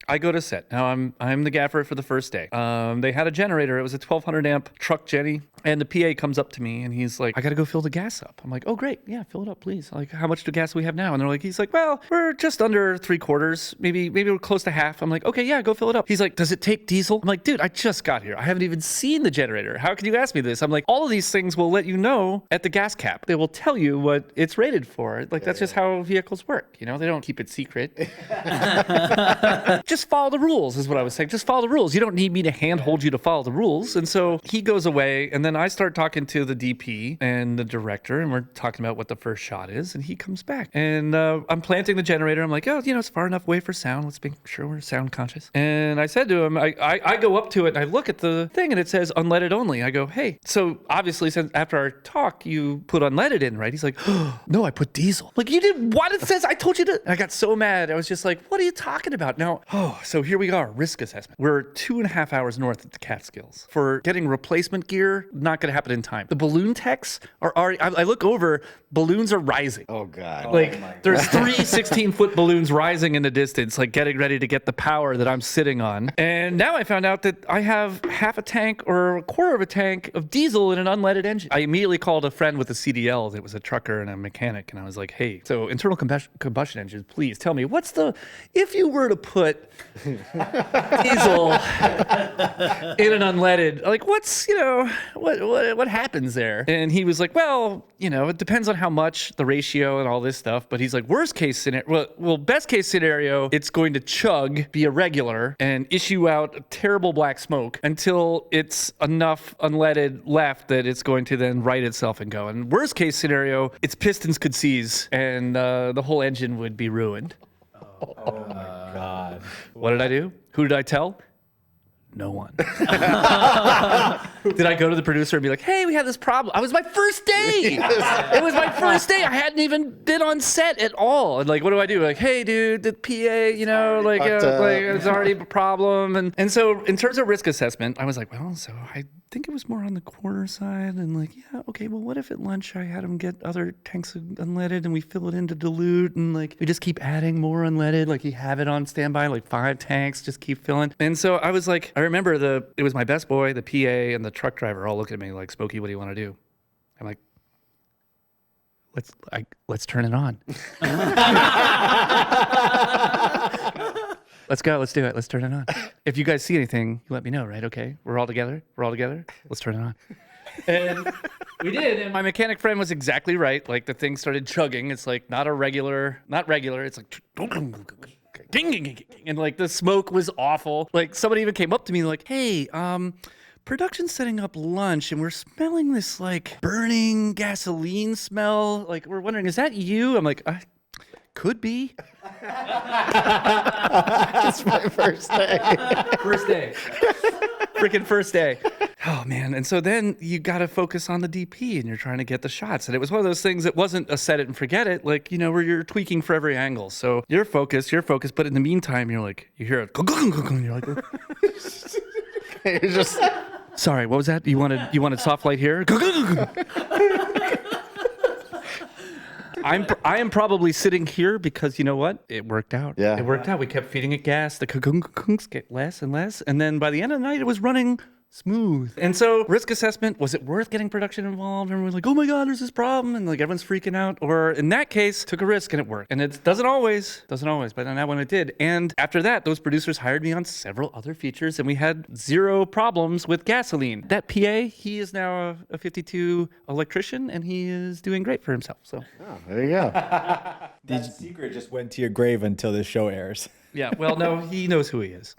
I go to set. Now I'm the gaffer for the first day. They had a generator. It was a 1200 amp truck Jenny. And the PA comes up to me and he's like, I got to go fill the gas up. I'm like, oh, great. Yeah, fill it up, please. Like, how much gas do we have now? And he's like, well, we're just under 3/4. Maybe we're close to half. I'm like, okay, yeah, go fill it up. He's like, does it take diesel? I'm like, dude, I just got here. I haven't even seen the generator. How can you ask me this? I'm like, all of these things will let you know at the gas cap. They will tell you what it's rated for. Like, that's just how vehicles work. You know, they don't keep it secret. Just follow the rules is what I was saying. Just follow the rules. You don't need me to handhold you to follow the rules. And so he goes away, and then I start talking to the DP and the director, and we're talking about what the first shot is, and he comes back. And I'm planting the generator. I'm like, oh, it's far enough away for sound. Let's make sure we're sound conscious. And I said to him, I go up to it, and I look at the thing, and it says unleaded only. I go, hey, so obviously since after our talk, you put unleaded in, right? He's like, oh, no, I put diesel. Like, you did what? It says, I told you to. And I got so mad. I was just like, what are you talking about? Now, so here we are, risk assessment. We're 2.5 hours north of the Catskills. For getting replacement gear, not going to happen in time. The balloon techs are already, I look over, balloons are rising. Oh, God. Like, there's 3 16-foot balloons rising in the distance, like getting ready to get the power that I'm sitting on. And now I found out that I have half a tank or a quarter of a tank of diesel in an unleaded engine. I immediately called a friend with a CDL that was a trucker and a mechanic, and I was like, hey, so internal combustion engines, please tell me, if you were to put diesel in an unleaded, like, what happens there? And he was like, well, it depends on how much, the ratio and all this stuff. But he's like, worst case scenario, well, best case scenario, it's going to chug, be irregular, and issue out a terrible black smoke until it's enough unleaded left that it's going to then right itself and go. And worst case scenario, its pistons could seize and the whole engine would be ruined. Oh my God. What did I do? Who did I tell? No one. Did I go to the producer and be like, hey, we had this problem? It was my first day. It was my first day. I hadn't even been on set at all. And like, what do I do? Like, hey, dude, the PA, it's already a problem. And so in terms of risk assessment, I was like, well, so I think it was more on the quarter side. And like, yeah, okay, well, what if at lunch I had them get other tanks of unleaded and we fill it in to dilute and like we just keep adding more unleaded, like you have it on standby, like 5 tanks, just keep filling. And so I was like, I remember it was my best boy, the PA, and the truck driver all looking at me like, Smokey, what do you want to do? I'm like, let's turn it on. Let's go. Let's do it. Let's turn it on. If you guys see anything, you let me know, right? Okay. We're all together. Let's turn it on. And we did. And my mechanic friend was exactly right. Like the thing started chugging. It's like not regular. It's like and like the smoke was awful. Like somebody even came up to me like, hey, production's setting up lunch and we're smelling this like burning gasoline smell. Like we're wondering, is that you? I'm like, could be. It's my first day. Freaking first day. Oh, man. And so then you got to focus on the DP and you're trying to get the shots. And it was one of those things that wasn't a set it and forget it, like, where you're tweaking for every angle. So you're focused. But in the meantime, you're like, you hear it. And you're like, You're just... Sorry, what was that? You wanted soft light here? I am probably sitting here because you know what? It worked out. Yeah. It worked out. We kept feeding it gas. The kunks get less and less. And then by the end of the night, it was running smooth. And so risk assessment, was it worth getting production involved? And we're like, oh my God, there's this problem. And like everyone's freaking out. Or in that case, took a risk and it worked. And it doesn't always, but on that one it did. And after that, those producers hired me on several other features and we had 0 problems with gasoline. That PA, he is now a 52 electrician and he is doing great for himself. So there you go. That secret just went to your grave until this show airs. Yeah, well, no, he knows who he is.